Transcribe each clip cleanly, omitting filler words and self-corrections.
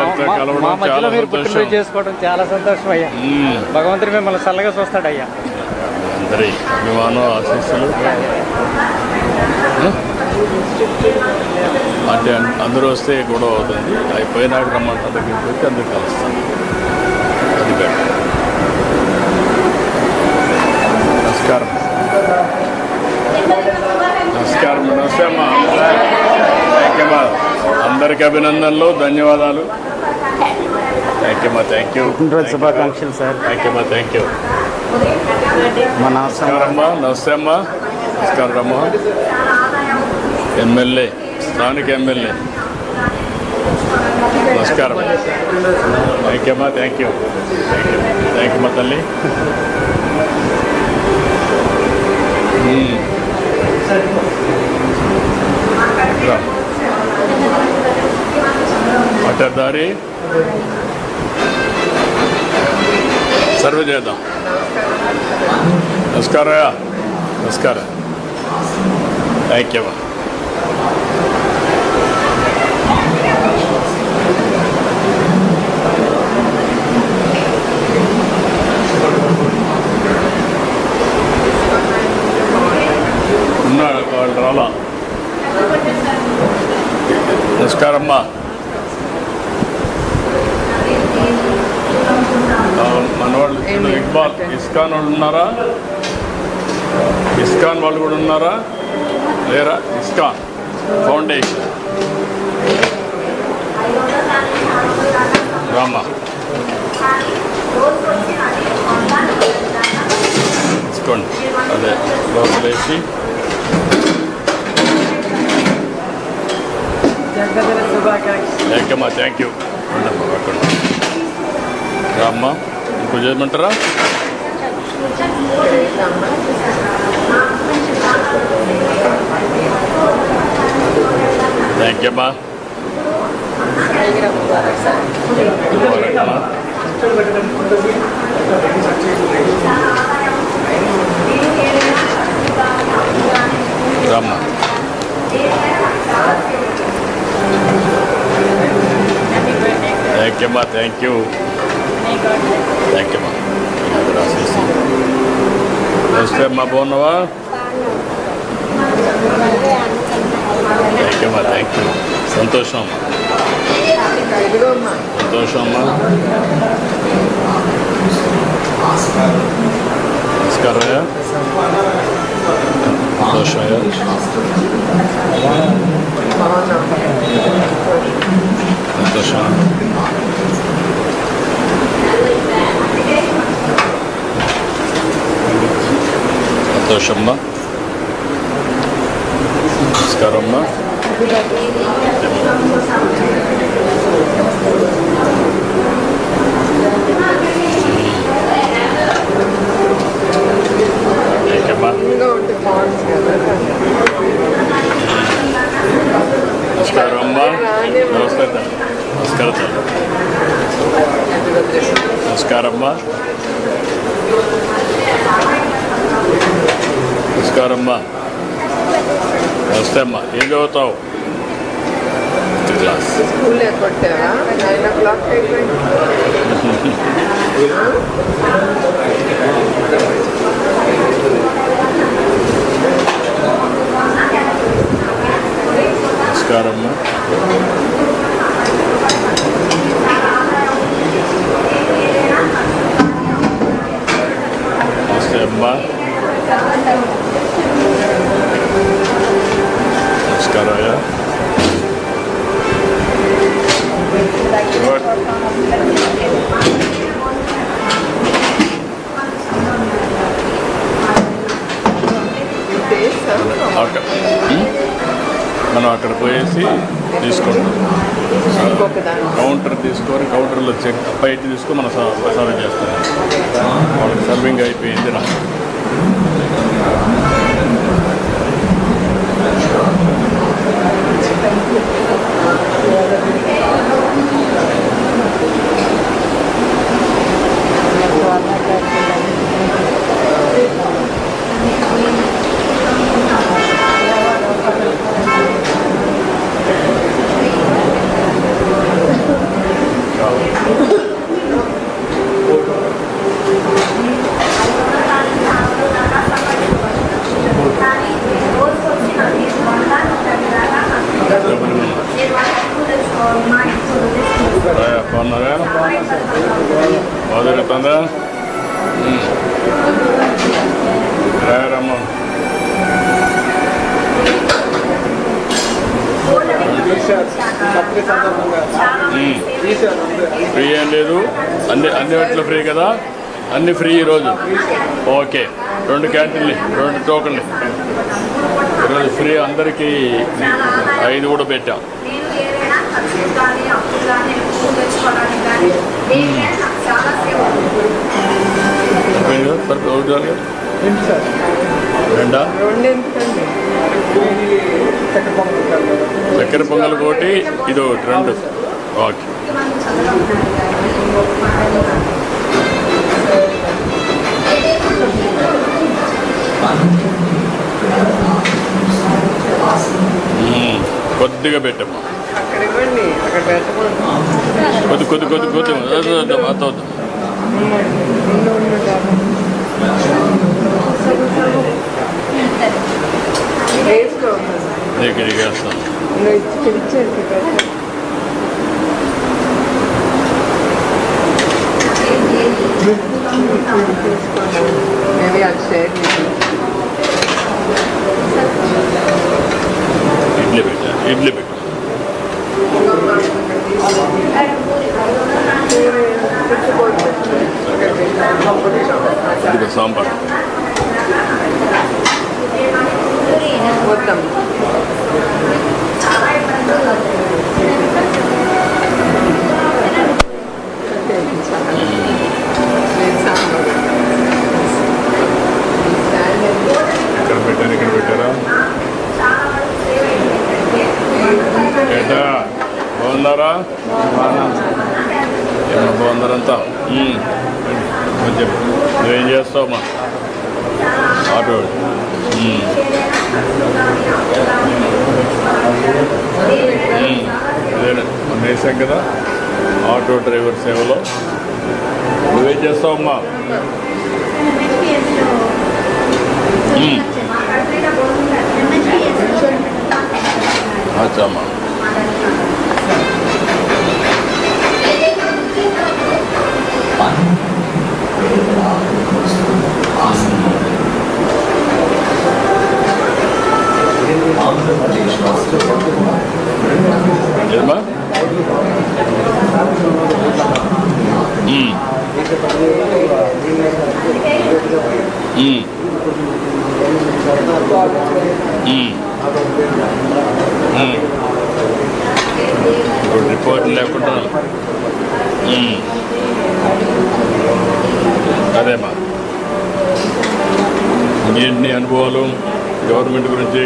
మా మధ్యలో మీరు పుట్టినరోజు చేసుకోవడం చాలా సంతోషం అయ్యా. భగవంతుడు మిమ్మల్ని చల్లగా చూస్తాడు అయ్యా. అందరి అభిమానం ఆశీస్సులు అంటే అందరూ వస్తే గొడవ అవుతుంది. అయిపోయినాక రమ్మంట దగ్గరికి వచ్చి అందరు కలుస్తాను. అది బెటర్. నమస్కారం. నమస్కారం. నమస్తే అమ్మా. థ్యాంక్ యూ అమ్మా. అందరికి అభినందనలు, ధన్యవాదాలు. థ్యాంక్ యూ అమ్మా. Thank you. శుభాకాంక్షలు సార్. థ్యాంక్ యూ అమ్మా. Thank you. నమస్కారం అమ్మా. నమస్తే అమ్మా. నమస్కారం అమ్మా. ఎమ్మెల్యే, స్థానిక ఎమ్మెల్యే. నమస్కారం. థ్యాంక్ యూ అమ్మా. Thank you. Thank you. Thank you అమ్మా తల్లి. పట్టదారి సర్వ చేద్దాం. నమస్కారం. నమస్కారం. Thank you. ఉన్నాడు వాళ్ళు రాలా. నమస్కారం అమ్మా. మన వాళ్ళు ఇక్బాల్ ఇస్కాన్ వాళ్ళు ఉన్నారా? ఇస్కాన్ వాళ్ళు కూడా ఉన్నారా లేరా? ఇస్కాన్ ఫౌండేషన్ రామ్మా. తీసుకోండి. అదే లోపలేసి థ్యాంక్ యూ అమ్మా. Thank you. రామ్మా. ఇంకో చేయమంటారా? థ్యాంక్ యూ అమ్మా. రామ్మా. థ్యాంక్ యూ అమ్మా. Thank you. థ్యాంక్ యూ అమ్మా. నమస్తే అమ్మా. బాగున్నావా? థ్యాంక్ యూ అమ్మా. Thank you. సంతోషం అమ్మా. సంతోషం అమ్మా. నమస్కారం అయ్యా. సంతోషం అయ్యా. సంతోషం. సంతోషమ్మా. నమస్కారం అమ్మా. నమస్కారం అమ్మా. నమస్తే. నమస్కారం. నమస్కారం అమ్మా. నమస్కారం అమ్మా. నమస్తే అమ్మా. ఏం చదువుతావు? క్లాస్. నమస్కారం అమ్మా. నమస్తే అమ్మా. నమస్కారం అయ్యా. మనం అక్కడ పోయేసి తీసుకుంటాం. కౌంటర్ తీసుకొని కౌంటర్లో చెక్ బయట తీసుకొని మనం సర్వ్ చేస్తాం. వాళ్ళకి సర్వింగ్ అయిపోయింది రా. బాగున్నారా? బాగా జరుగుతుందా? రాయరమ్మ ఫ్రీ ఏం లేదు, అన్ని వాటిలో ఫ్రీ కదా, అన్ని ఫ్రీ ఈరోజు. ఓకే, 2 క్యాంటీన్లు, 2 టోకన్లు ఈరోజు ఫ్రీ అందరికీ. 5 కూడా పెట్టాం. రెండా చక్కెర పొంగల్ ఒకటి, ఇది ఒకటి, 2. ఓకే. కొద్దిగా పెట్టమ్మా, కొద్ది వద్దు. ఇక్కడికి వేస్తాను. ఇడ్లీ పెట్టా. ఇది సాంబార్. ఇక్కడ పెట్టారా? ఏంటా బాగున్నారా? బాగున్నారంతా. కొంచెం నువ్వేం చేస్తావమ్మా? ఆటో వేసాం కదా, ఆటో డ్రైవర్ సేవలో. నువ్వేం చేస్తావమ్మా? అచ్చమ్మా. ఏమా? ఇప్పుడు రిపోర్ట్ లేకుండా అదేమా. ఎన్ని అనుభవాలు గవర్నమెంట్ గురించి?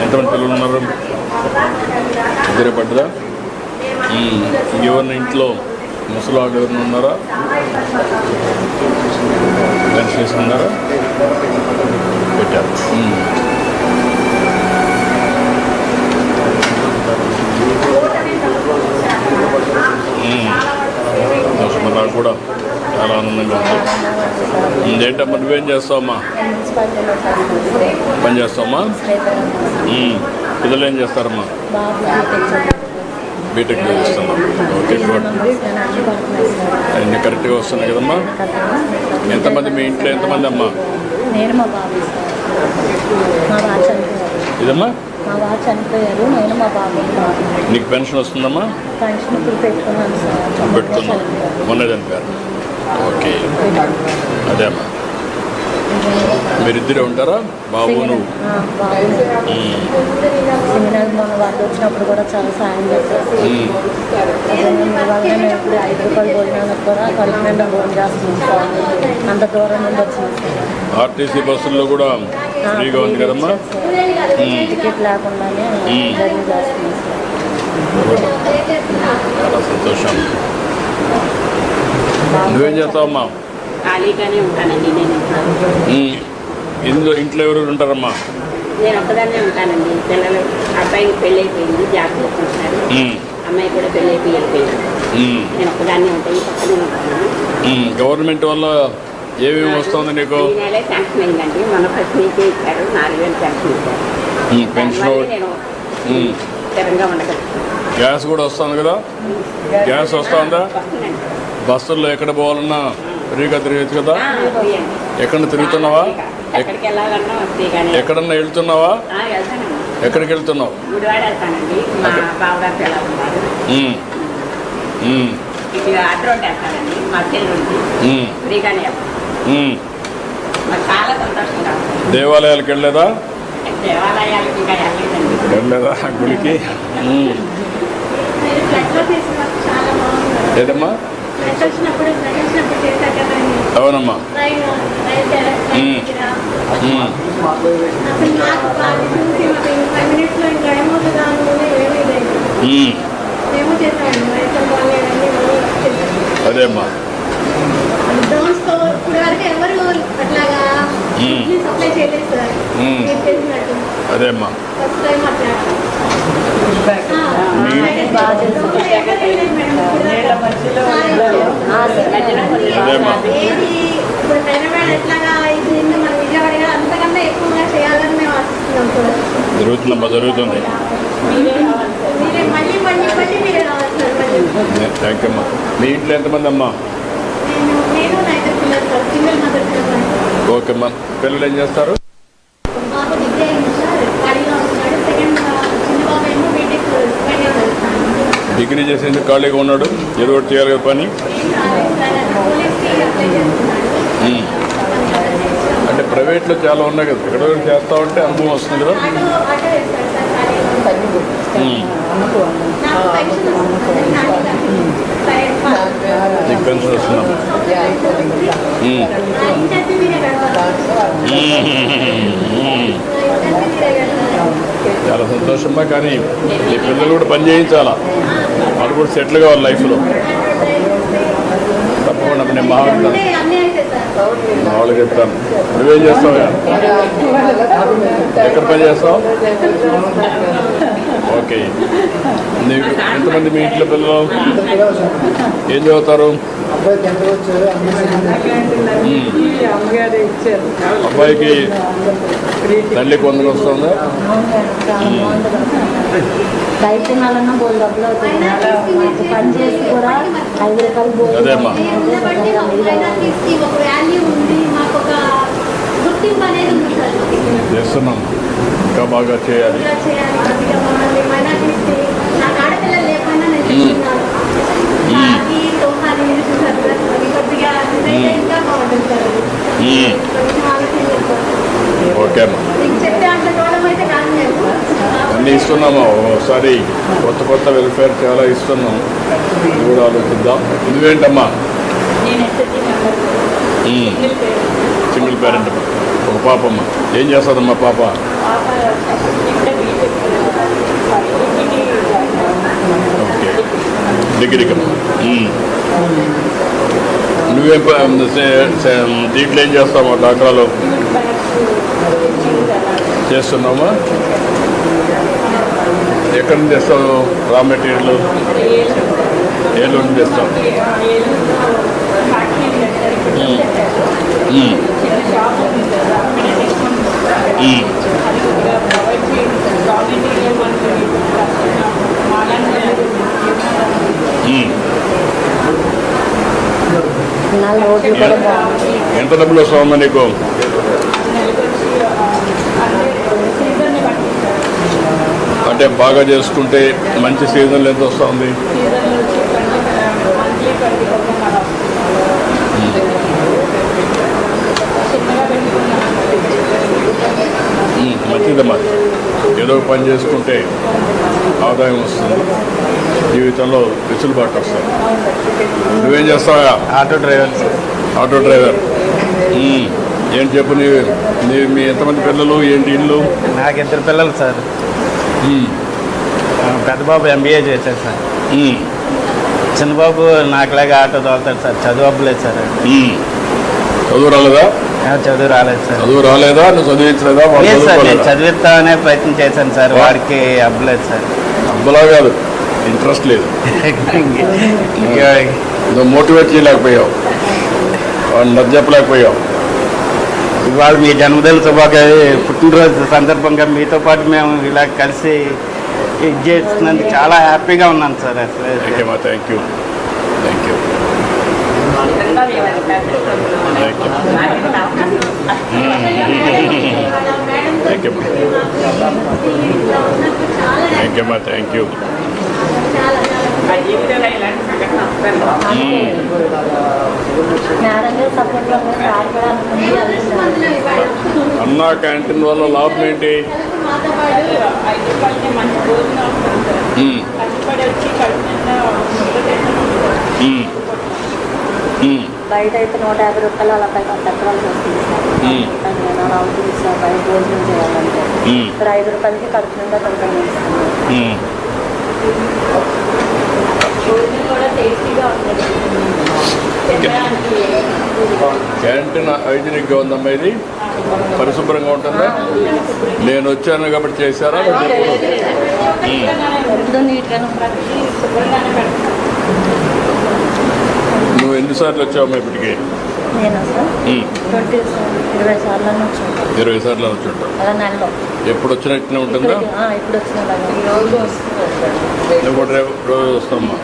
ఎంతమంది పిల్లలు ఉన్నారు? 2 పడ్డదా? ఎవరిని ఇంట్లో ముసలాళ్ళు ఎవరిని ఉన్నారా? పెన్షన్ ఇస్తున్నారా? పెట్టారు. నాకు కూడా చాలా ఆనందంగా ఉంది. ఏంటమ్మా నువ్వేం చేస్తావమ్మా? పని చేస్తావమ్మా? పిల్లలు ఏం చేస్తారమ్మా? బీటెక్ చేస్తామా? Okay, good. అన్నీ కరెక్ట్గా వస్తున్నాయి కదమ్మా? ఎంతమంది మీ ఇంట్లో? ఎంతమంది అమ్మా? ఇదమ్మా మా వారు చనిపోయారు, నేను మా బాబు. నీకు పెన్షన్ వస్తుందమ్మా? పెన్షన్ ఇప్పుడు పెట్టుకున్నాను సార్. పెట్టుకున్నాం, మొన్న చనిపోయారు. ఓకే, అదే అమ్మా. మీరిద్దరే ఉంటారా? బాబు నువ్వు? సెమినార్ మొన్న వాళ్ళు వచ్చినప్పుడు కూడా చాలా సాయం చేస్తారు. మేము ఇప్పుడు 5 రూపాయలు భోజనాలకు కూడా కడుపు నిండా భోజనం చేస్తున్నాం. అంత దూరం నుండి వచ్చినాం. ఆర్టీసీ బస్సుల్లో కూడా ఫ్రీగా ఉంది కదమ్మా? టికెట్ లేకుండానే జర్నీ చేస్తున్నాం సార్. చాలా సంతోషం. నువ్వేం చేస్తావమ్మా? ఖాళీగానే ఉంటానండి నేను. ఇంట్లో ఎవరు ఉంటారమ్మా? నేను ఒక్కదాన్నే ఉంటానండి. పిల్లలు అబ్బాయికి పెళ్ళి అయిపోయింది, జాబ్ చేసుకుంటున్నారు. అమ్మాయి కూడా పెళ్ళి అయిపోయి వెళ్ళిపోయింది. నేను ఒక్కదాన్నే ఉంటాను, పక్కనే ఉంటాను. గవర్నమెంట్ వల్ల ఏమేమి వస్తుంది నీకు? ఈ నెలే శాంక్షన్ అయిందండి, మన ఫస్ట్ నీకే ఇచ్చారు, 4,000 శాంక్షన్ ఇచ్చారు. పెన్షన్ నేను స్థిరంగా ఉండగలుగుతాను. గ్యాస్ కూడా వస్తుంది కదా? గ్యాస్ వస్తుందా? వస్తుందండి. బస్సుల్లో ఎక్కడ పోవాలన్నా ఫ్రీగా తిరగచ్చు కదా? ఎక్కడ తిరుగుతున్నావా? ఎక్కడికి వెళ్ళాలన్నా వస్తే కానీ ఎక్కడన్నా వెళ్తున్నావా? వెళ్తానండి. ఎక్కడికి వెళ్తున్నావు? గుడివాడ వెళ్తానండి, మా బావగారు పిల్లలు ఉన్నారు. ఇటు అడ్డు రోడ్డు వెళ్తానండి, మా చెల్లుంది. ఫ్రీగానే వెళ్తాను. మాకు చాలా సంతోషంగా ఉంటుంది. దేవాలయాలకు వెళ్ళలేదా? దేవాలయాలకు ఇంకా వెళ్ళలేదండి. వెళ్ళలేదా గుడికి? ఏదమ్మా? అవునమ్మా. అదే అమ్మా. అదే అమ్మా. అదేమ్మా. జరుగుతుందమ్మా, జరుగుతుంది. థ్యాంక్ యూ అమ్మా. మీ ఇంట్లో ఎంతమంది అమ్మా? ఓకే అమ్మా. పిల్లలు ఏం చేస్తారు? డిగ్రీ చేసేందుకు ఖాళీగా ఉన్నాడు, ఏదో ఒకటి చేయాలి కదా పని. అంటే ప్రైవేట్లో చాలా ఉన్నాయి కదా, ఎక్కడో చేస్తా ఉంటే అనుభవం వస్తుంది కదా. నీకు పెన్షన్ వస్తుందా? చాలా సంతోషమ్మా. కానీ ఈ పిల్లలు కూడా పని చేయించాలా, వాళ్ళు కూడా సెటిల్ కావాలి లైఫ్లో. తప్పకుండా నేను మామూలుగా చెప్తాను. నువ్వేం చేస్తావు? ఎక్కడ పని చేస్తావు? ఓకే. నీకు ఎంతమంది మీ ఇంట్లో పిల్లలు? ఏం చదువుతారు? అబ్బాయికి తల్లి కొందరు వస్తుందా? అదేమ్మా. చేస్తున్నాం, ఇంకా బాగా చేయాలి. ఓకే అమ్మా. అన్నీ ఇస్తున్నామా, ఒకసారి కొత్త కొత్త వెల్ఫేర్ చాలా ఇస్తున్నాం, ఇది కూడా ఆలోచిద్దాం. నువ్వేంటమ్మా? సింగిల్ పేరెంట్ అమ్మా, ఒక పాపమ్మ. ఏం చేస్తుందమ్మా పాప? ఓకే, డిగ్రీకి అమ్మా. నువ్వేం దీంట్లో ఏం చేస్తావా? డాక్టర్లో చేస్తున్నామా? ఎక్కడి నుంచి తెస్తావు రా మెటీరియల్? ఏలూరు నుంచి తెస్తావు? ఎంత డబ్బులు వస్తావమ్మా నీకు? అంటే బాగా చేసుకుంటే మంచి సీజన్లు ఎంత వస్తుంది? మంచిదమ్మా. ఏదో పని చేసుకుంటే ఆదాయం వస్తుంది, జీవితంలో వెసులుబాటు వస్తుంది. నువ్వేం చేస్తావా? Auto driver. Auto driver. ఏంటి చెప్పు, మీ ఎంతమంది పిల్లలు, ఏంటి ఇల్లు? నాకు 2 పిల్లలు సార్. పెద్ద బాబు MBA చేశారు సార్. చిన్నబాబు నాకులాగా ఆటో తోలుతాడు సార్. చదువు అవ్వలేదు సార్. చదువు రాలేదా? చదువు రాలేదు సార్. చదువు రాలేదా? నువ్వు చదివించలేదా? వాళ్ళు లేదు సార్, నేను చదువుకోలేదా? చదివిస్తామనే ప్రయత్నం చేశాను సార్, వాడికి అవ్వలేదు సార్. అబ్బలా కాదు, ఇంట్రెస్ట్ లేదు. నువ్వు మోటివేట్ చేయలేకపోయావు, వాడిని నచ్చ చెప్పలేకపోయావు. ఇవాళ మీ జన్మదిన పుట్టినరోజు సందర్భంగా మీతో పాటు మేము ఇలా కలిసి ఇది చేస్తున్నందుకు చాలా హ్యాపీగా ఉన్నాను సార్. అసలు thank you. Thank you. Thank you. అన్నా క్యాంటీన్ వల్ల లాభం ఏంటి? బయట అయితే 150 రూపాయలు అలా పెట్టాల్సి వస్తుంది సార్. నేను అలా అవుతుంది సార్, బయట భోజనం చేయాలంటే ఇక్కడ 5 రూపాయలకి కడుపు నిండా తింటాను. కూడా టేస్టీగా ఉంటుంది. క్యాంటీన్ హైజీనిక్గా ఉందమ్మా, ఇది పరిశుభ్రంగా ఉంటుందా? నేను వచ్చాను కాబట్టి చేశారా? నువ్వు ఎన్నిసార్లు వచ్చావమ్మా ఇప్పటికి? నేను సార్ 20 సార్లు వచ్చాను. 20 సార్లు వచ్చుంటావు. అలా నెలలో ఎప్పుడు వచ్చినట్టు ఉంటుందా? ఇప్పుడు వచ్చిన రోజు వస్తుంది. నువ్వు కూడా రోజు వస్తామ్మా.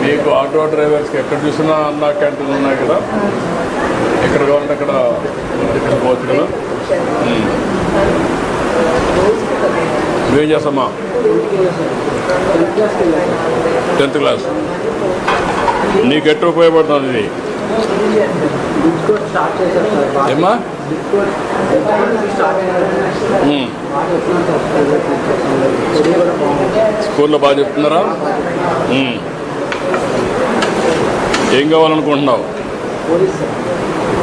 మీకు ఆటో డ్రైవర్స్కి ఎక్కడ చూసినా అన్నా క్యాంటీన్లు ఉన్నాయి కదా, ఎక్కడ కావాలంటే అక్కడ పోవచ్చు కదా. నువ్వేం చేస్తామా? 10th class. నీకు ఎట్లా ఉపయోగపడుతుంది ఇది? ఏమ్మా? స్కూల్లో బాగా చెప్తున్నారా? ఏం కావాలనుకుంటున్నావు?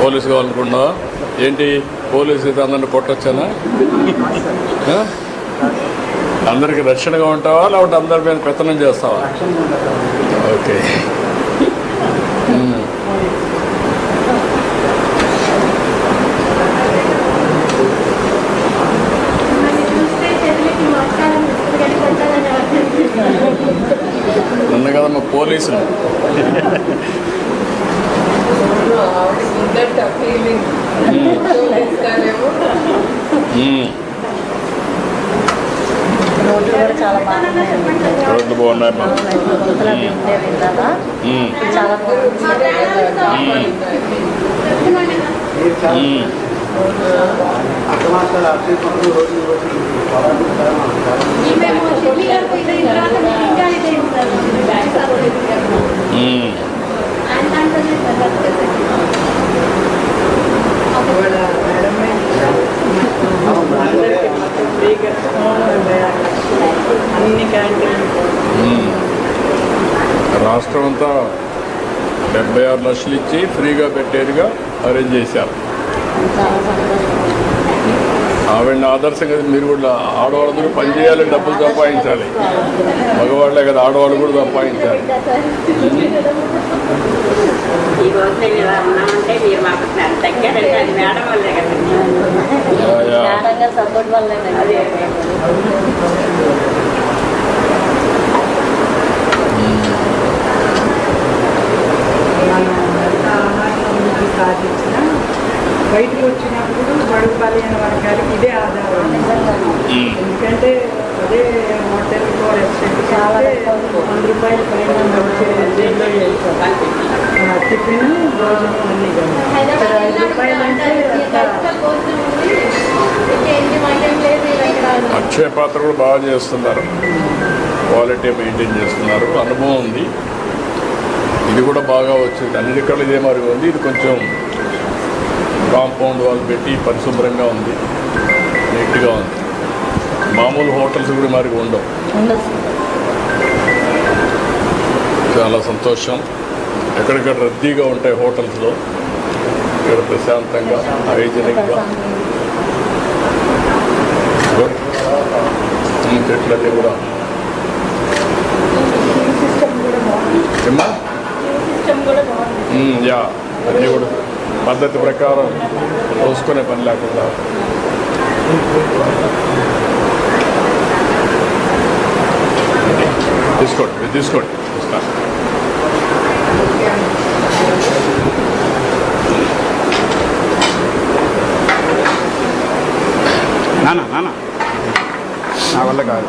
పోలీసు కావాలనుకుంటున్నావా? ఏంటి పోలీసు అయితే అందరిని కొట్టొచ్చానా? అందరికి రక్షణగా ఉంటావా, లేకపోతే అందరి మీద పెత్తనం చేస్తావా? ఓకే. నన్ను కదమ్మా పోలీసులు. రోడ్లు కూడా చాలా బాగున్నాయి. రోడ్లు బాగున్నాయమ్మా. చాలా బాగుంది. రాష్ట్రం అంతా 76 లక్షలు ఇచ్చి ఫ్రీగా పెట్టేరుగా అరేంజ్ చేశారు. ఆవిడని ఆదర్శంగా మీరు కూడా ఆడవాళ్ళందరూ పని చేయాలి, డబ్బులు సంపాదించాలి. మగవాళ్ళే కదా, ఆడవాళ్ళు కూడా సంపాదించాలి. సపోర్ట్ వల్లే సాధించిన బయటకు వచ్చినప్పుడు బడుగు బలైన వర్గానికి ఇదే ఆధారం. ఎందుకంటే అదే హోటల్కో రెస్టారెంట్ చాలా 100 రూపాయల పైన టిఫిన్ భోజనం అన్ని కదా. 5 రూపాయలు అంటే అక్షయ పాత్ర కూడా బాగా చేస్తున్నారు, క్వాలిటీ మెయింటైన్ చేస్తున్నారు, అనుభవం ఉంది. ఇది కూడా బాగా వచ్చింది, అన్ని రకాలు ఇదే మరి ఉంది. ఇది కొంచెం కాంపౌండ్ వాళ్ళు పెట్టి పరిశుభ్రంగా ఉంది, నీట్గా ఉంది. మామూలు హోటల్స్ కూడా మరి ఉండవు. చాలా సంతోషం. ఎక్కడెక్కడ రద్దీగా ఉంటాయి హోటల్స్లో, ఇక్కడ ప్రశాంతంగా హైజీనిక్గా చెట్లన్నీ కూడా ఏమ్మా? యా అన్నీ కూడా పద్ధతి ప్రకారం పోసుకునే పని లేకుండా తీసుకోండి తీసుకోండి ఇస్తాను. నాన్న నాన్న నా వల్ల కాదు